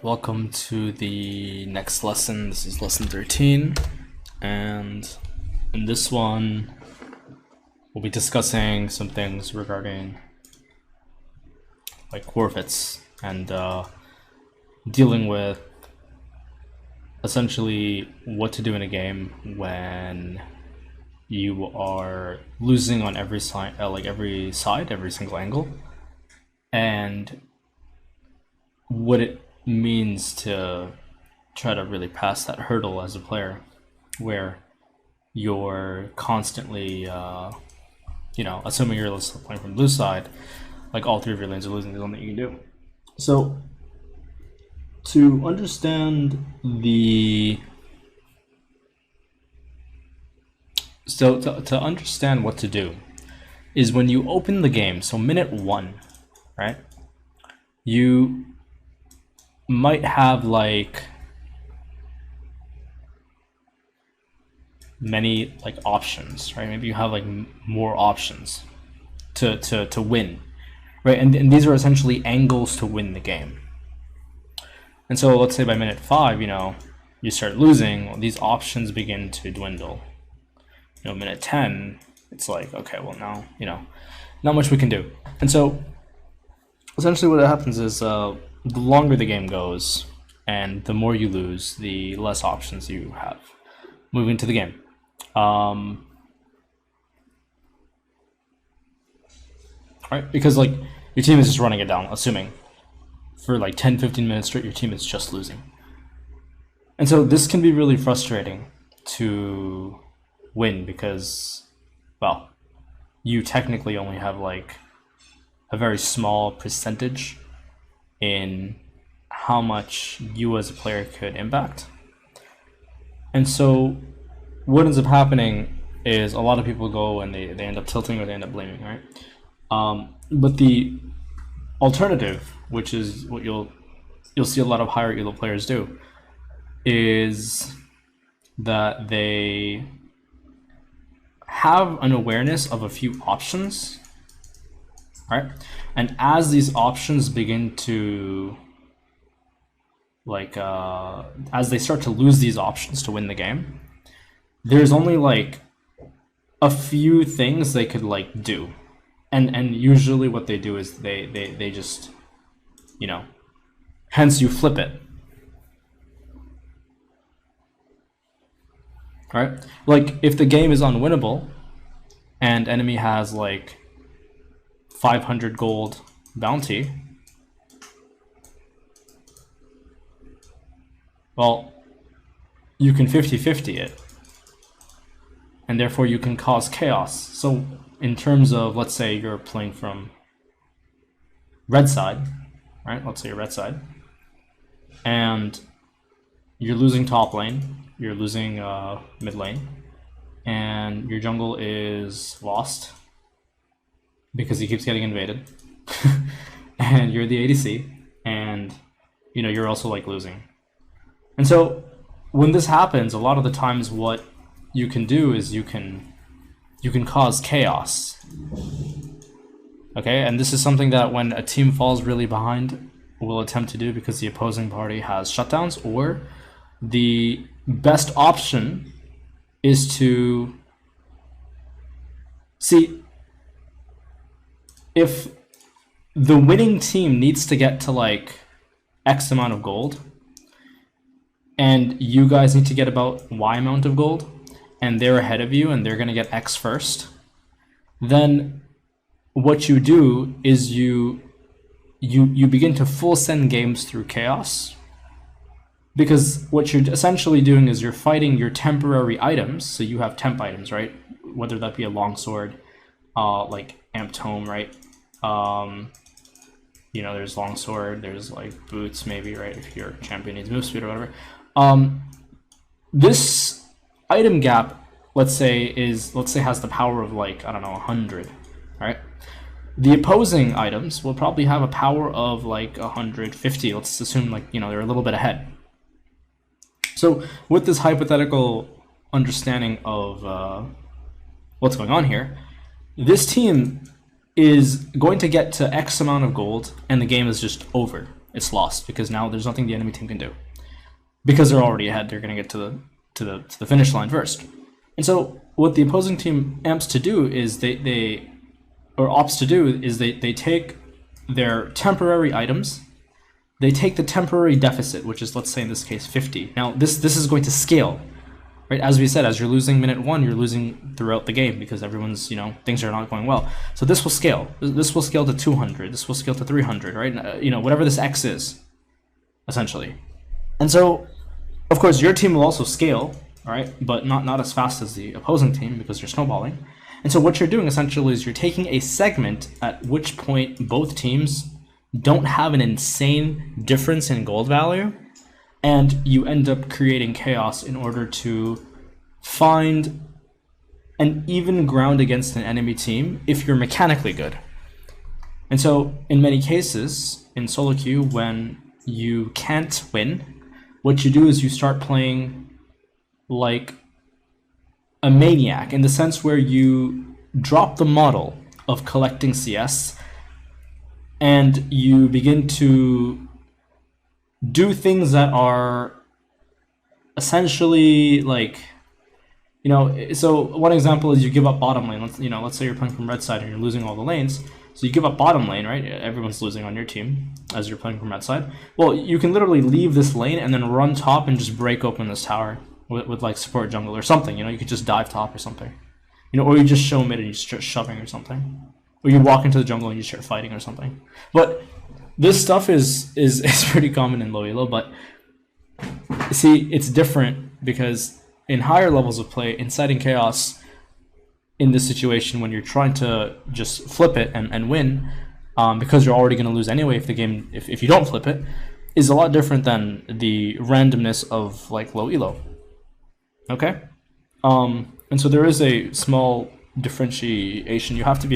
welcome to the next lesson. This is lesson 13, and in this one, we'll be discussing some things regarding like forfeits and dealing with essentially what to do in a game when you are losing on every side, every single angle, and what it means to try to really pass that hurdle as a player, where you're constantly, assuming you're playing from blue side, like all three of your lanes are losing, there's nothing you can do. So to understand to understand what to do is when you open the game, so minute 1, right? You might have like many like options, right? Maybe you have like more options to win, right? And these are essentially angles to win the game. And so let's say by minute 5, you start losing, these options begin to dwindle. Minute 10, it's like, okay, well now, not much we can do. And so essentially what happens is the longer the game goes and the more you lose, the less options you have moving to the game. Right? Because like your team is just running it down, assuming for like 10-15 minutes straight your team is just losing. And so this can be really frustrating to win because, well, you technically only have like a very small percentage in how much you as a player could impact. And so what ends up happening is a lot of people go and they end up tilting or they end up blaming, right? But the alternative, which is what you'll see a lot of higher elo players do, is that they have an awareness of a few options, right? And as these options begin to as they start to lose these options to win the game, there's only like a few things they could like do. And usually what they do is they just, hence you flip it. Right? Like if the game is unwinnable and enemy has like 500 gold bounty, well, you can 50-50 it, and therefore you can cause chaos. So in terms of, let's say you're playing from red side, right? Let's say you're red side, and you're losing top lane, you're losing mid lane, and your jungle is lost because he keeps getting invaded, and you're the ADC, and you're also like losing. And so when this happens, a lot of the times what you can do is you can cause chaos. Okay, and this is something that when a team falls really behind will attempt to do because the opposing party has shutdowns, or the best option is to see if the winning team needs to get to like X amount of gold and you guys need to get about Y amount of gold and they're ahead of you and they're going to get X first, then what you do is you begin to full send games through chaos, because what you're essentially doing is you're fighting your temporary items. So you have temp items, right? Whether that be a longsword, like amped tome, right? There's longsword, there's like boots maybe, right? If your champion needs move speed or whatever. This item gap, let's say has the power of like, I don't know, 100, right? The opposing items will probably have a power of like 150. Let's assume like, they're a little bit ahead. So with this hypothetical understanding of what's going on here, this team is going to get to X amount of gold and the game is just over. it's lost, because now there's nothing the enemy team can do. Because they're already ahead, they're going to get to the finish line first. And so what the opposing team opts to do is they take their temporary items, they take the temporary deficit, which is, let's say in this case, 50. Now this is going to scale, right? As we said, as you're losing minute 1, you're losing throughout the game because everyone's, things are not going well. So this will scale. This will scale to 200. This will scale to 300, right? Whatever this X is, essentially. And so, of course, your team will also scale, right? But not as fast as the opposing team because you're snowballing. And so what you're doing essentially is you're taking a segment at which point both teams don't have an insane difference in gold value, and you end up creating chaos in order to find an even ground against an enemy team if you're mechanically good. And so in many cases in solo queue, when you can't win, what you do is you start playing like a maniac, in the sense where you drop the model of collecting CS and you begin to do things that are essentially like, so one example is you give up bottom lane. Let's say you're playing from red side and you're losing all the lanes. So you give up bottom lane, right? Everyone's losing on your team as you're playing from red side. Well, you can literally leave this lane and then run top and just break open this tower with like support jungle or something. You could just dive top or something. Or you just show mid and you start shoving or something. Or you walk into the jungle and you start fighting or something. But this stuff is pretty common in low elo, but see, it's different because in higher levels of play, inciting chaos in this situation when you're trying to just flip it and win, because you're already going to lose anyway if you don't flip it, is a lot different than the randomness of like low elo. Okay? And so there is a small differentiation you have to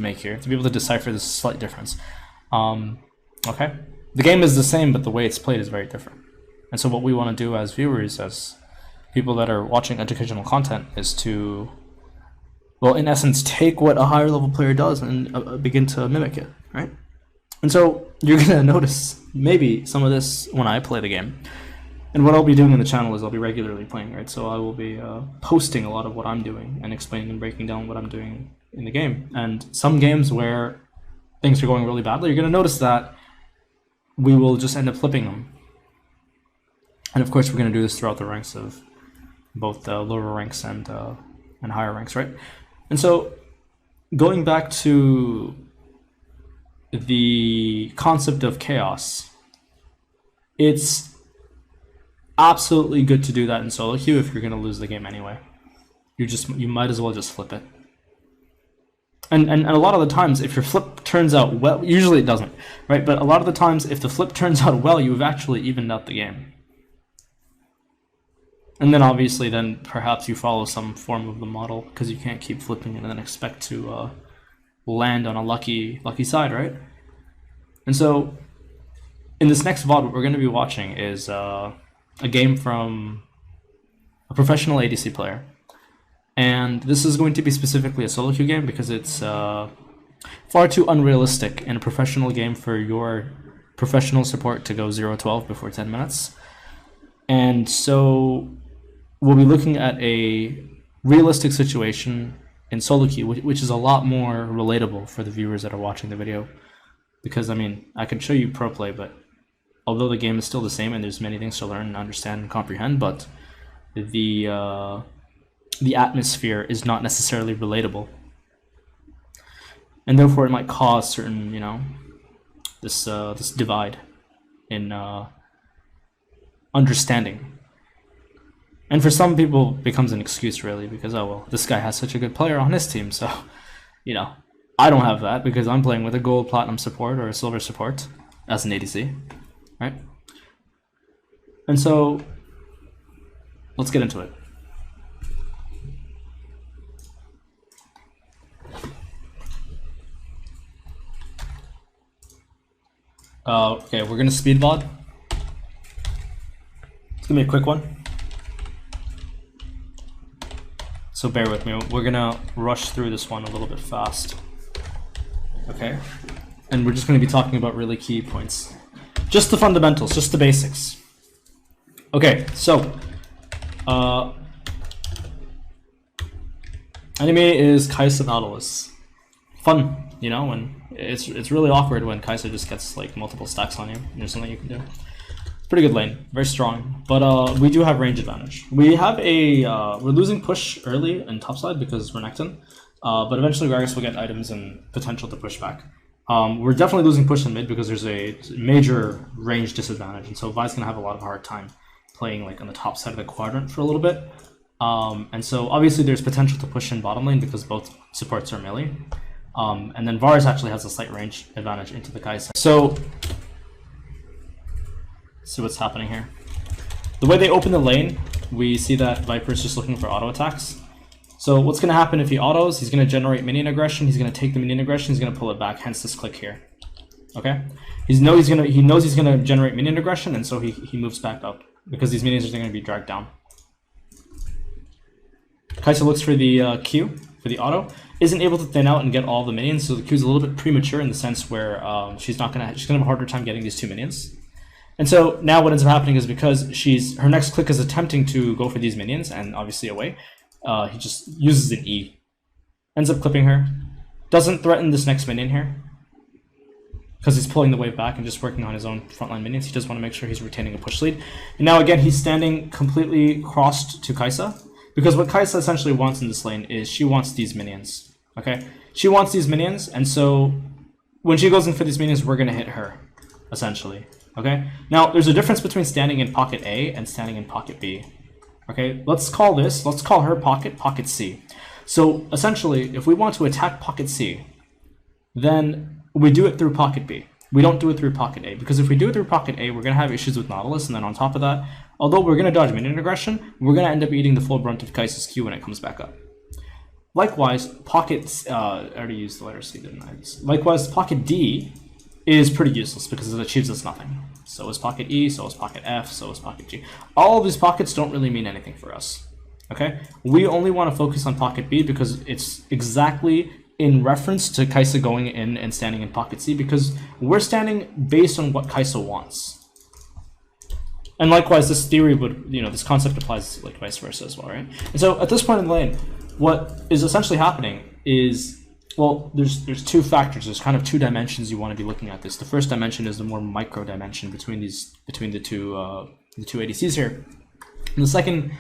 make here to be able to decipher this slight difference. Okay? The game is the same, but the way it's played is very different. And so what we want to do as viewers, as people that are watching educational content, is to, well, in essence, take what a higher level player does and begin to mimic it, right? And so you're going to notice maybe some of this when I play the game. And what I'll be doing in the channel is I'll be regularly playing, right? So I will be posting a lot of what I'm doing and explaining and breaking down what I'm doing in the game. And some games where things are going really badly, you're going to notice that we will just end up flipping them. And of course, we're going to do this throughout the ranks of both the lower ranks and higher ranks, right? And so going back to the concept of chaos, it's absolutely good to do that in solo queue if you're going to lose the game anyway. You might as well just flip it. And a lot of the times, if your flip turns out well, usually it doesn't, right? But a lot of the times, if the flip turns out well, you've actually evened out the game. And then obviously, then perhaps you follow some form of the model, because you can't keep flipping it and then expect to land on a lucky side, right? And so, in this next VOD, what we're going to be watching is a game from a professional ADC player. And this is going to be specifically a solo queue game because it's far too unrealistic in a professional game for your professional support to go 0-12 before 10 minutes. And so we'll be looking at a realistic situation in solo queue, which is a lot more relatable for the viewers that are watching the video. Because, I mean, I can show you pro play, but although the game is still the same and there's many things to learn and understand and comprehend, but the atmosphere is not necessarily relatable, and therefore it might cause certain, this divide in understanding. And for some people, it becomes an excuse, really, because, oh, well, this guy has such a good player on his team, so, I don't have that because I'm playing with a gold, platinum support or a silver support as an ADC, right? And so, let's get into it. Okay, we're gonna speed VOD. It's gonna be a quick one. So bear with me, we're gonna rush through this one a little bit fast. Okay? And we're just gonna be talking about really key points. Just the fundamentals, just the basics. Okay, so enemy is Kai'Sa Nautilus. Fun, you know, and it's really awkward when Kai'Sa just gets like multiple stacks on you. There's something you can do. Pretty good lane, very strong, but we do have range advantage. We have a we're losing push early in topside because we're Nectin, but eventually Gragas will get items and potential to push back. We're definitely losing push in mid because there's a major range disadvantage, and so Vi's gonna have a lot of hard time playing like on the top side of the quadrant for a little bit. And so obviously there's potential to push in bottom lane because both supports are melee. And then Varus actually has a slight range advantage into the Kai'Sa. So see what's happening here. The way they open the lane, we see that Viper is just looking for auto attacks. So what's going to happen if he autos? He's going to generate minion aggression. He's going to take the minion aggression. He's going to pull it back. Hence this click here. Okay. He knows he's going to generate minion aggression, and so he moves back up because these minions are going to be dragged down. Kai'Sa looks for the Q for the auto. Isn't able to thin out and get all the minions, so the Q is a little bit premature in the sense where she's gonna have a harder time getting these 2 minions. And so now what ends up happening is because her next click is attempting to go for these minions and obviously away, he just uses an E. Ends up clipping her. Doesn't threaten this next minion here because he's pulling the wave back and just working on his own frontline minions. He just want to make sure he's retaining a push lead. And now again, he's standing completely crossed to Kai'Sa because what Kai'Sa essentially wants in this lane is she wants these minions. Okay? She wants these minions, and so when she goes in for these minions, we're going to hit her, essentially. Okay? Now, there's a difference between standing in pocket A and standing in pocket B. Okay? Let's call her pocket C. So, essentially, if we want to attack pocket C, then we do it through pocket B. We don't do it through pocket A, because if we do it through pocket A, we're going to have issues with Nautilus, and then on top of that, although we're going to dodge minion aggression, we're going to end up eating the full brunt of Kai'Sa's Q when it comes back up. Likewise, pocket, I already used the letter C, didn't I? Likewise, pocket D is pretty useless because it achieves us nothing. So is pocket E, so is pocket F, so is pocket G. All of these pockets don't really mean anything for us. Okay? We only want to focus on pocket B because it's exactly in reference to Kai'Sa going in and standing in pocket C, because we're standing based on what Kai'Sa wants. And likewise, this theory would, this concept applies like vice versa as well, right? And so at this point in the lane, what is essentially happening is, well, there's 2 factors. There's kind of 2 dimensions you want to be looking at this. The first dimension is the more micro dimension between the two ADCs here. And the second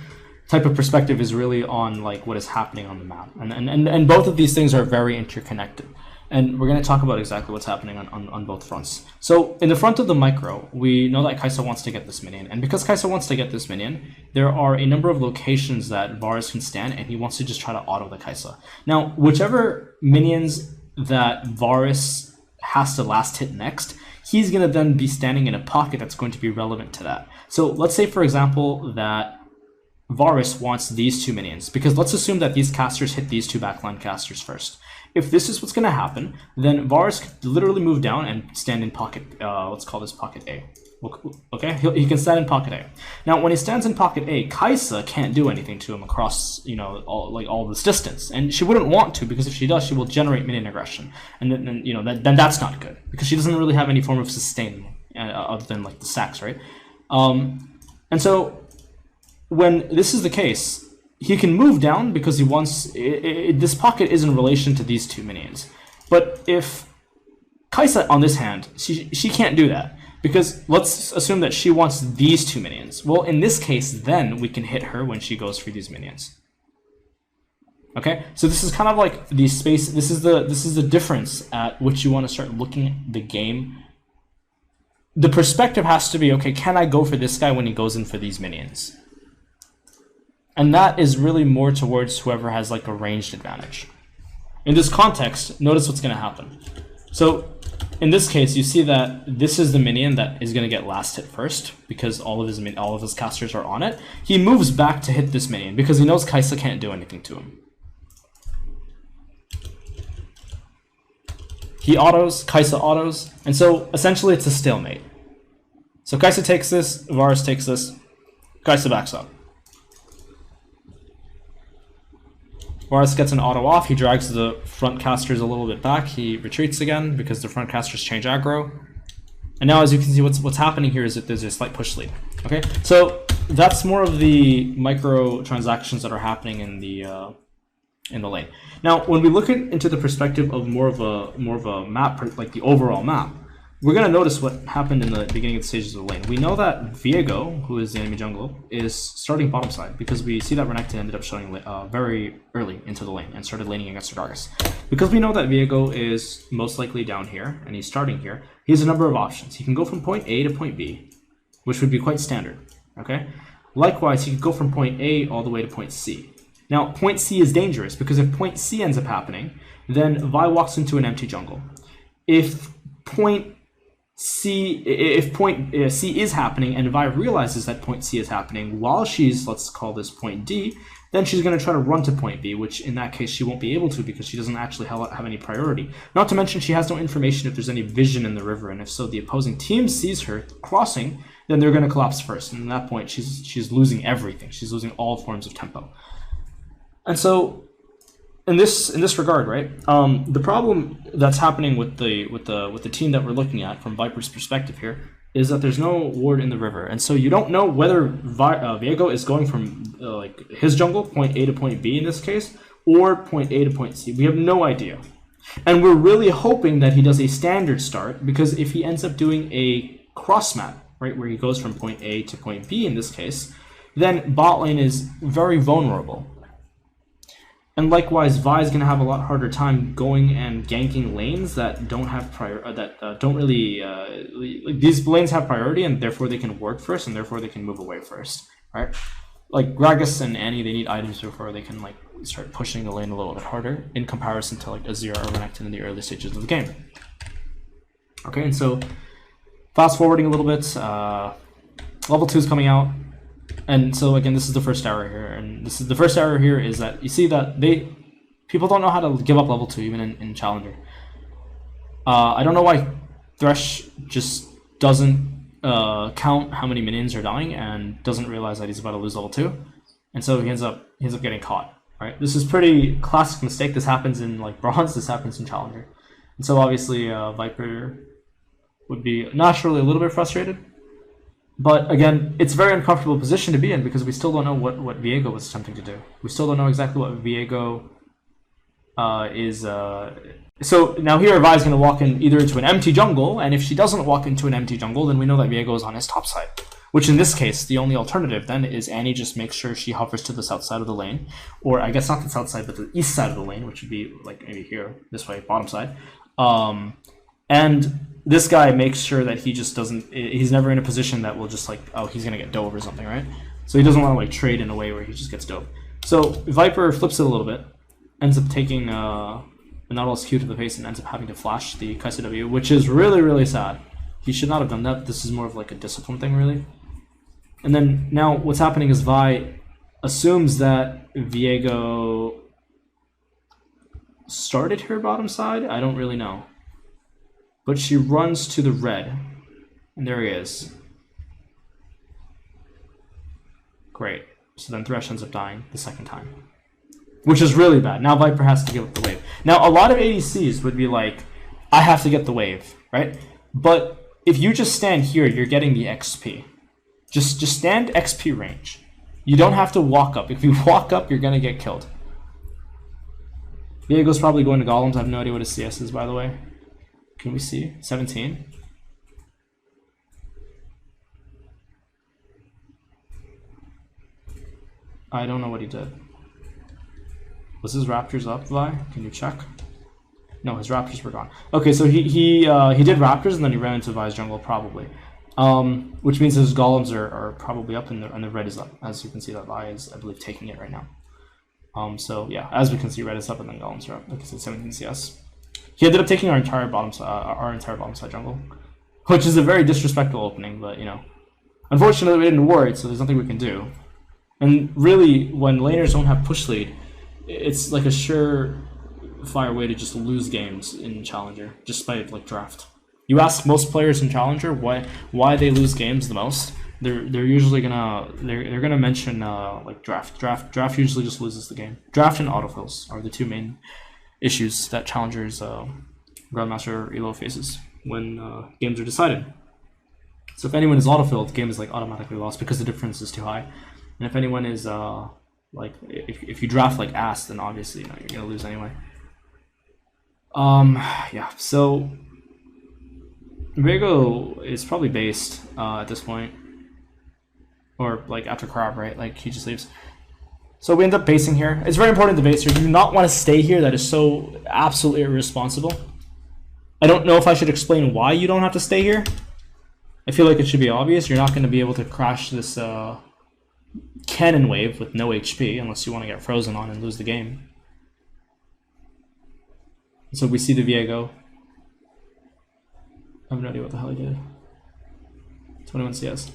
type of perspective is really on like what is happening on the map. And both of these things are very interconnected. And we're going to talk about exactly what's happening on both fronts. So in the front of the micro, we know that Kai'Sa wants to get this minion. And because Kai'Sa wants to get this minion, there are a number of locations that Varus can stand, and he wants to just try to auto the Kai'Sa. Now, whichever minions that Varus has to last hit next, he's going to then be standing in a pocket that's going to be relevant to that. So let's say, for example, that Varus wants these 2 minions, because let's assume that these casters hit these 2 backline casters first. If this is what's going to happen, then Varus could literally move down and stand in pocket, let's call this pocket A. Okay, he can stand in pocket A. Now, when he stands in pocket A, Kai'Sa can't do anything to him across, all this distance, and she wouldn't want to, because if she does, she will generate minion aggression, and then that's not good, because she doesn't really have any form of sustain other than like the sacks, right? And so when this is the case, he can move down because he wants this pocket is in relation to these 2 minions. But if Kai'Sa on this hand, she can't do that, because let's assume that she wants these 2 minions. Well, in this case, then we can hit her when she goes for these minions. Okay, so this is kind of like the space. This is the difference at which you want to start looking at the game. The perspective has to be, okay, can I go for this guy when he goes in for these minions? And that is really more towards whoever has like a ranged advantage. In this context, notice what's going to happen. So in this case, you see that this is the minion that is going to get last hit first, because all of his casters are on it. He moves back to hit this minion because he knows Kai'Sa can't do anything to him. He autos, Kai'Sa autos, and so essentially it's a stalemate. So Kai'Sa takes this, Varus takes this, Kai'Sa backs up. Varus gets an auto off, he drags the front casters a little bit back, he retreats again because the front casters change aggro. And now, as you can see, what's happening here is that there's a slight push lead. Okay, so that's more of the micro transactions that are happening in the lane. Now, when we look into the perspective of more of a map, like the overall map, we're gonna notice what happened in the beginning of the stages of the lane. We know that Viego, who is the enemy jungle, is starting bottom side because we see that Renekton ended up showing very early into the lane and started laning against Dargus. Because we know that Viego is most likely down here and he's starting here, he has a number of options. He can go from point A to point B, which would be quite standard. Okay. Likewise, he could go from point A all the way to point C. Now, point C is dangerous because if point C ends up happening, then Vi walks into an empty jungle. If point C is happening and Vi realizes that point C is happening while she's, let's call this point D, then she's going to try to run to point B, which in that case she won't be able to because she doesn't actually have any priority. Not to mention she has no information if there's any vision in the river, and if so the opposing team sees her crossing, then they're going to collapse first, and at that point she's losing everything. She's losing all forms of tempo. And so in this regard, right, the problem that's happening with the team that we're looking at from Viper's perspective here is that there's no ward in the river, and so you don't know whether Viego is going from like his jungle, point A to point B in this case, or point A to point C. We have no idea, and we're really hoping that he does a standard start, because if he ends up doing a cross map, right, where he goes from point A to point B in this case, then bot lane is very vulnerable. And likewise, Vi is going to have a lot harder time going and ganking lanes that don't have don't really these lanes have priority, and therefore they can ward first, and therefore they can move away first, right? Like Gragas and Annie, they need items before they can like start pushing the lane a little bit harder in comparison to like Azir or Renekton in the early stages of the game. Okay, and so fast forwarding a little bit, level 2 is coming out. And so again, this is the first error here, and this is the first error here is that you see that people don't know how to give up level 2 even in Challenger. I don't know why Thresh just doesn't count how many minions are dying and doesn't realize that he's about to lose level 2, and so he ends up getting caught. Right, this is pretty classic mistake. This happens in like Bronze, this happens in Challenger, and so obviously Viper would be naturally a little bit frustrated. But again, it's a very uncomfortable position to be in because we still don't know what Viego was attempting to do. We still don't know exactly what Viego is. So now here Vi is going to walk in either into an empty jungle, and if she doesn't walk into an empty jungle, then we know that Viego is on his top side. Which in this case, the only alternative then is Annie just makes sure she hovers to the south side of the lane, or I guess not the south side, but the east side of the lane, which would be like maybe here, this way, bottom side. And this guy makes sure that he just doesn't, he's never in a position that will just like, oh, he's going to get dove or something, right? So he doesn't want to like trade in a way where he just gets dove. So Viper flips it a little bit, ends up taking a Nautilus Q to the face and ends up having to flash the Kai'Sa W, which is really, really sad. He should not have done that. This is more of like a discipline thing, really. And then now what's happening is Vi assumes that Viego started her bottom side. I don't really know. But she runs to the red, and there he is. Great. So then Thresh ends up dying the second time, which is really bad. Now Viper has to give up the wave. Now a lot of ADCs would be like, I have to get the wave, right? But if you just stand here, you're getting the XP. Just stand XP range. You don't have to walk up. If you walk up, you're gonna get killed. Viego's probably going to Golems. I have no idea what his CS is, by the way. Can we see? 17? I don't know what he did. Was his Raptors up, Vi? Can you check? No, his Raptors were gone. Okay, so he did Raptors and then he ran into Vi's jungle, probably. Which means his Golems are probably up and the red is up. As you can see, that Vi is, I believe, taking it right now. So yeah, as we can see, red is up and then Golems are up. Like I said, 17 CS. He ended up taking our entire bottom side jungle, which is a very disrespectful opening. But you know, unfortunately, we didn't ward, so there's nothing we can do. And really, when laners don't have push lead, it's like a surefire way to just lose games in Challenger, just by like draft. You ask most players in Challenger why they lose games the most. They're usually they're gonna mention like draft. Draft usually just loses the game. Draft and autofills are the two main issues that Challenger's Grandmaster Elo faces when games are decided. So if anyone is autofilled, the game is like automatically lost because the difference is too high. And if anyone is like if you draft like ass, then obviously you're gonna lose anyway. Yeah. So Viego is probably based at this point, or like after crab, right? Like he just leaves. So we end up basing here. It's very important to base here. You do not want to stay here. That is so absolutely irresponsible. I don't know if I should explain why you don't have to stay here. I feel like it should be obvious. You're not going to be able to crash this cannon wave with no HP unless you want to get frozen on and lose the game. So we see the Viego. I have no idea what the hell he did. 21 CS.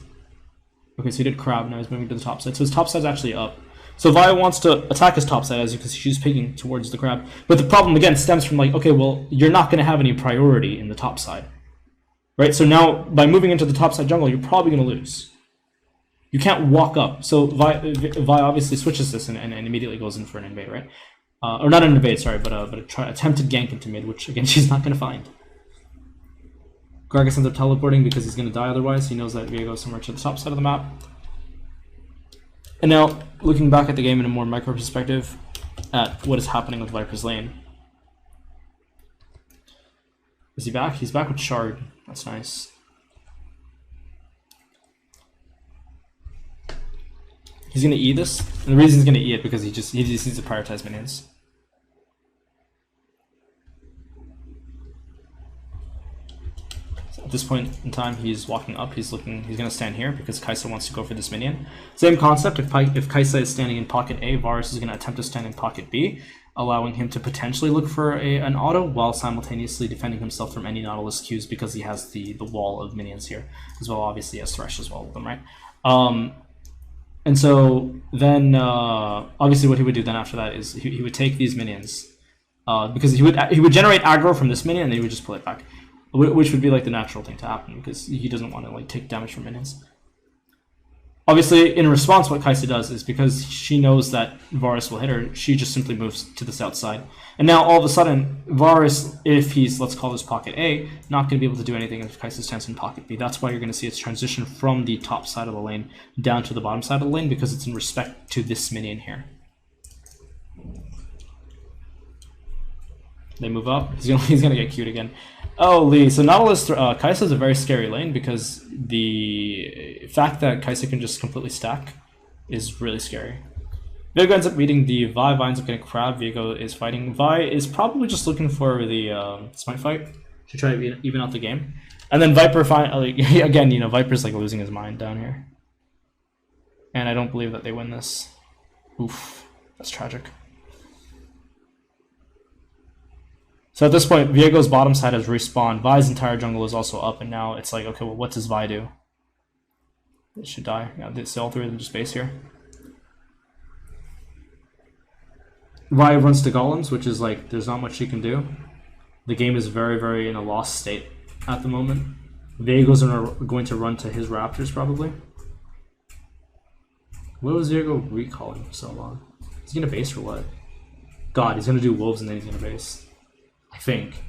Okay, so he did crab, now he's moving to the top side. So his top side's actually up. So Vi wants to attack his top side, as you can see, she's picking towards the crab. But the problem, again, stems from like, okay, well, you're not going to have any priority in the top side. Right, so now, by moving into the top side jungle, you're probably going to lose. You can't walk up. So Vi obviously switches this and immediately goes in for an invade, right? Or not an invade, sorry, but attempted gank into mid, which, again, she's not going to find. Gragas ends up teleporting because he's going to die otherwise. He knows that Viego is somewhere to the top side of the map. And now, looking back at the game in a more micro perspective, at what is happening with Viper's lane. Is he back? He's back with Shard. That's nice. He's going to E this. And the reason he's going to E it because he just needs to prioritize minions. At this point in time, he's walking up. He's going to stand here because Kai'Sa wants to go for this minion. Same concept. If Kai'Sa is standing in pocket A, Varus is going to attempt to stand in pocket B, allowing him to potentially look for an auto while simultaneously defending himself from any Nautilus Qs because he has the wall of minions here as well. Obviously, he has Thresh as well with them, right? And so then, obviously, what he would do then after that is he would take these minions because he would generate aggro from this minion and then he would just pull it back. Which would be like the natural thing to happen because he doesn't want to like take damage from minions. Obviously, in response, what Kai'Sa does is because she knows that Varus will hit her, she just simply moves to the south side. And now all of a sudden, Varus, if he's, let's call this pocket A, not going to be able to do anything if Kai'Sa stands in pocket B. That's why you're going to see its transition from the top side of the lane down to the bottom side of the lane because it's in respect to this minion here. They move up. He's gonna get queued again. Oh, Lee. So Nautilus, Kai'Sa is a very scary lane because the fact that Kai'Sa can just completely stack is really scary. Viego ends up meeting the Vi. Vi ends up getting crab. Viego is fighting. Vi is probably just looking for the smite fight to try to even out the game. And then Viper finally, again, you know, Viper's like losing his mind down here. And I don't believe that they win this. Oof, that's tragic. So at this point, Viego's bottom side has respawned. Vi's entire jungle is also up, and now it's like, okay, well, what does Vi do? They should die. Yeah, all three of them just base here. Vi runs to golems, which is like, there's not much she can do. The game is very, very in a lost state at the moment. Viego's going to run to his raptors, probably. What was Viego recalling for so long? He's going to base for what? God, he's going to do wolves and then he's going to base. I think.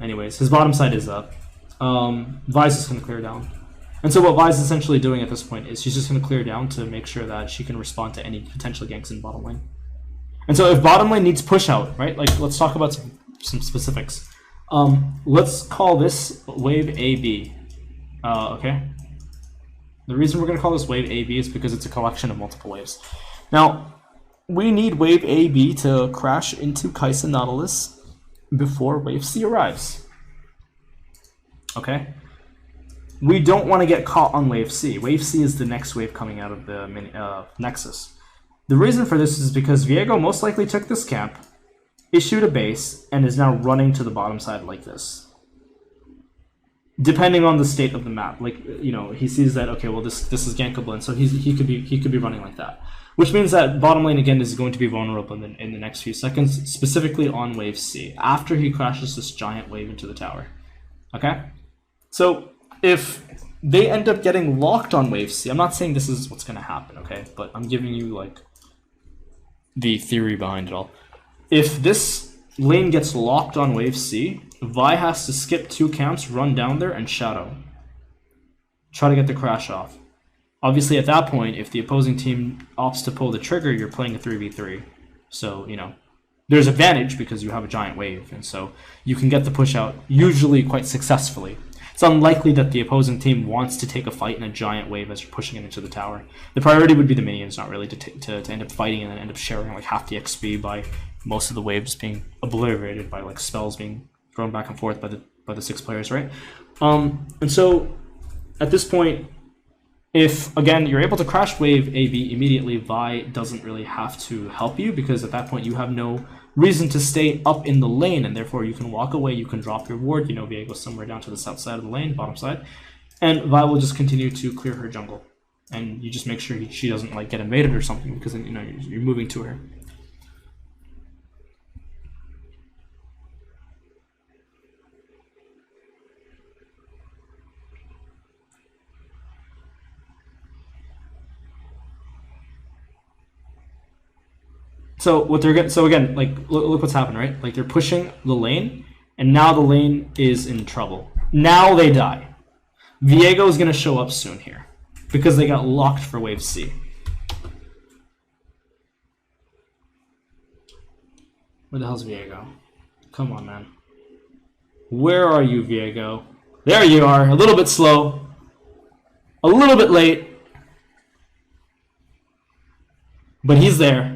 Anyways, his bottom side is up. Vi's just going to clear down. And so what Vi's essentially doing at this point is she's just going to clear down to make sure that she can respond to any potential ganks in bottom lane. And so if bottom lane needs push out, right? Like, let's talk about some specifics. Let's call this wave AB. Okay? The reason we're going to call this wave AB is because it's a collection of multiple waves. Now, we need wave AB to crash into Kai'Sa Nautilus before wave C arrives. Okay? We don't want to get caught on wave C. Wave C is the next wave coming out of the Nexus. The reason for this is because Viego most likely took this camp, issued a base, and is now running to the bottom side like this. Depending on the state of the map. Like, you know, he sees that, okay, well, this is gankable, and so he could be running like that. Which means that bottom lane, again, is going to be vulnerable in the next few seconds, specifically on wave C, after he crashes this giant wave into the tower. Okay? So, if they end up getting locked on wave C, I'm not saying this is what's going to happen, okay? But I'm giving you, like, the theory behind it all. If this lane gets locked on wave C, Vi has to skip 2 camps, run down there, and shadow. try to get the crash off. Obviously, at that point, if the opposing team opts to pull the trigger, you're playing a 3v3. So, you know, there's advantage because you have a giant wave, and so you can get the push out usually quite successfully. It's unlikely that the opposing team wants to take a fight in a giant wave as you're pushing it into the tower. The priority would be the minions, not really to end up fighting and then end up sharing like half the XP by most of the waves being obliterated by like spells being thrown back and forth by the 6 players, right? And so at this point, if again you're able to crash wave AV immediately, Vi doesn't really have to help you because at that point you have no reason to stay up in the lane, and therefore you can walk away, you can drop your ward, you know, VA goes somewhere down to the south side of the lane, bottom side, and Vi will just continue to clear her jungle. And you just make sure she doesn't like get invaded or something because then, you know, you're moving to her. So what they're getting, so again, like look what's happened, right? Like they're pushing the lane, and now the lane is in trouble. Now they die. Viego is gonna show up soon here because they got locked for wave C. Where the hell's Viego? Come on, man. Where are you, Viego? There you are. A little bit slow, a little bit late, but he's there.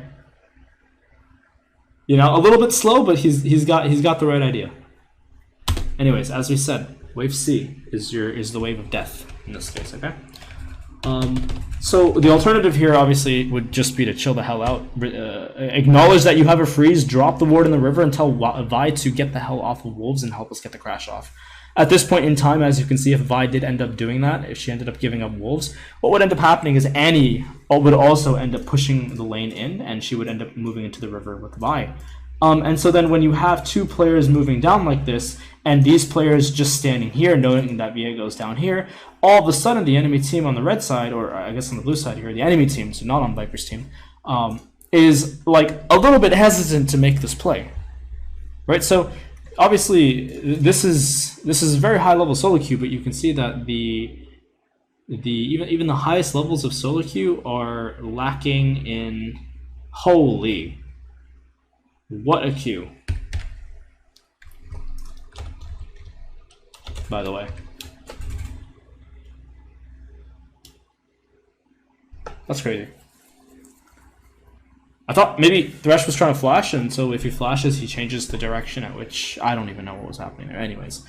You know, a little bit slow, but he's got the right idea. Anyways, as we said, wave C is the wave of death in this case. Okay. So the alternative here obviously would just be to chill the hell out, acknowledge that you have a freeze, drop the ward in the river, and tell Vi to get the hell off of wolves and help us get the crash off. At this point in time, as you can see, if Vi did end up doing that, if she ended up giving up wolves, what would end up happening is Annie would also end up pushing the lane in, and she would end up moving into the river with Vi. And so then when you have 2 players moving down like this, and these players just standing here, knowing that Viego's down here, all of a sudden the enemy team on the red side, or I guess on the blue side here, the enemy team, so not on Viper's team, is like a little bit hesitant to make this play, right? So obviously, this is very high level solo queue, but you can see that even the highest levels of solo queue are lacking in. Holy, what a queue! By the way, that's crazy. I thought maybe Thresh was trying to flash, and so if he flashes, he changes the direction at which I don't even know what was happening there. Anyways,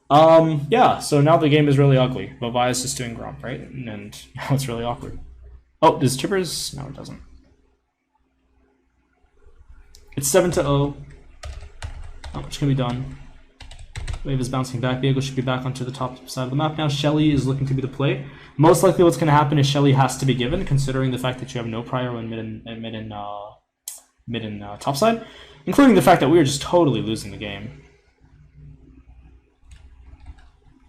yeah. So now the game is really ugly. But Vi is just doing Gromp, right? And now it's really awkward. Oh, does Chippers? No, it doesn't. It's 7-0. Not much can be done. Wave is bouncing back. Viego should be back onto the top side of the map now. Shelly is looking to be the play. Most likely what's going to happen is Shelly has to be given, considering the fact that you have no prior in mid and top side, including the fact that we are just totally losing the game.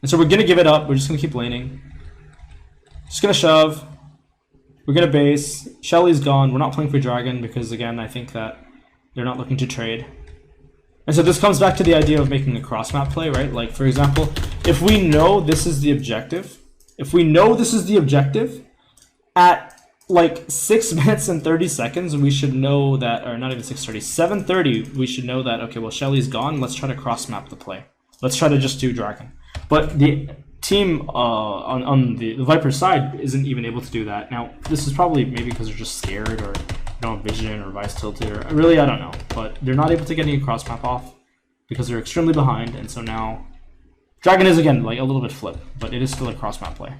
And so we're going to give it up. We're just going to keep laning. Just going to shove. We're going to base. Shelly's gone. We're not playing for Dragon because, again, I think that they're not looking to trade. And so this comes back to the idea of making a cross-map play, right? Like, for example, if we know this is the objective, at like 6 minutes and 30 seconds, we should know that, or not even 6:30, 7:30, we should know that, okay, well, Shelly's gone, let's try to cross-map the play. Let's try to just do Dragon. But the team on the Viper side isn't even able to do that. Now, this is probably maybe because they're just scared, or don't have vision, or vice tilted, or really, I don't know. But they're not able to get any cross map off because they're extremely behind, and so now Dragon is again like a little bit flip, but it is still a cross map play.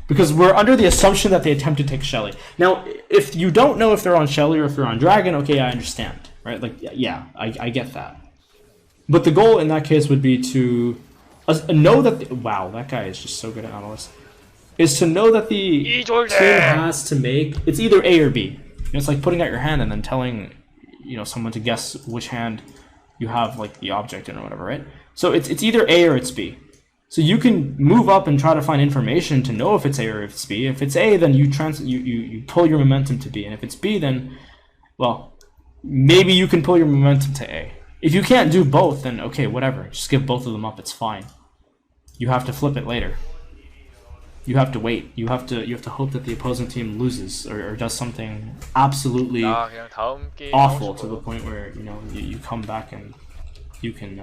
Because we're under the assumption that they attempt to take Shelly. Now, if you don't know if they're on Shelly or if they're on Dragon, okay, I understand, right? Like, yeah, I get that. But the goal in that case would be to know that wow, that guy is just so good at analyst. Is to know that the team has to make, it's either A or B. You know, it's like putting out your hand and then telling, you know, someone to guess which hand you have like the object in or whatever, right? So it's either A or it's B. So you can move up and try to find information to know if it's A or if it's B. If it's A, then you pull your momentum to B, and if it's B, then, well, maybe you can pull your momentum to A. If you can't do both, then okay, whatever. Just give both of them up. It's fine. You have to flip it later. you have to wait. You have to hope that the opposing team loses or does something absolutely 그냥 다음 게임 awful 하고 to the 싶어요. point where you come back and you can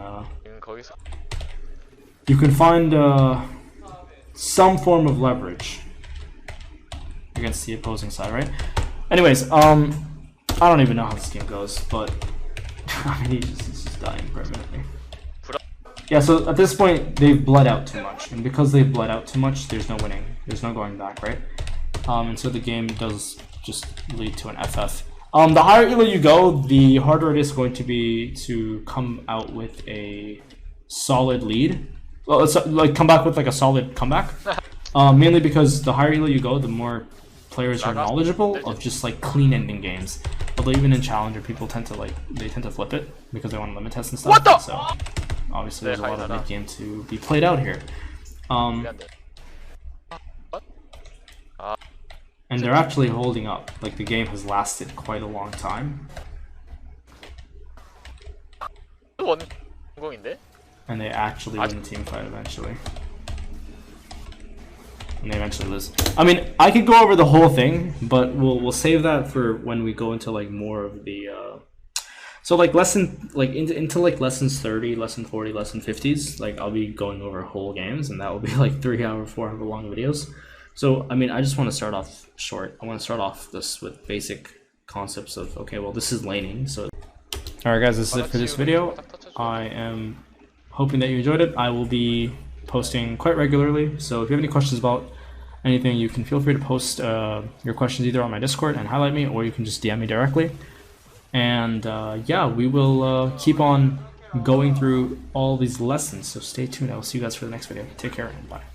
거기서 find some form of leverage against the opposing side, right? Anyways, I don't even know how this game goes, but I mean, he's just dying permanently. Yeah, so at this point, they've bled out too much, and because they've bled out too much, there's no winning. There's no going back, right? And so the game does just lead to an FF. The higher elo you go, the harder it is going to be to come out with a solid lead. Well, it's like come back with like a solid comeback. Mainly because the higher elo you go, the more players are knowledgeable of just like clean ending games. Although even in Challenger, people tend to flip it because they want to limit test and stuff. What the? So obviously there's a lot of mid game to be played out here. And they're actually holding up. Like the game has lasted quite a long time. And they actually win the team fight eventually. And they eventually lose. I mean, I could go over the whole thing, but we'll save that for when we go into like more of the so like into like lessons 30, lesson 40, lesson 50s. Like I'll be going over whole games, and that will be like 3-hour, 4-hour long videos. So I mean, I just want to start off short. I want to start off this with basic concepts of okay, well this is laning. So alright guys, this is it for this video. I am hoping that you enjoyed it. I will be posting quite regularly, so if you have any questions about anything, you can feel free to post your questions either on my Discord and highlight me, or you can just DM me directly. And yeah, we will keep on going through all these lessons, so stay tuned. I will see you guys for the next video. Take care and bye.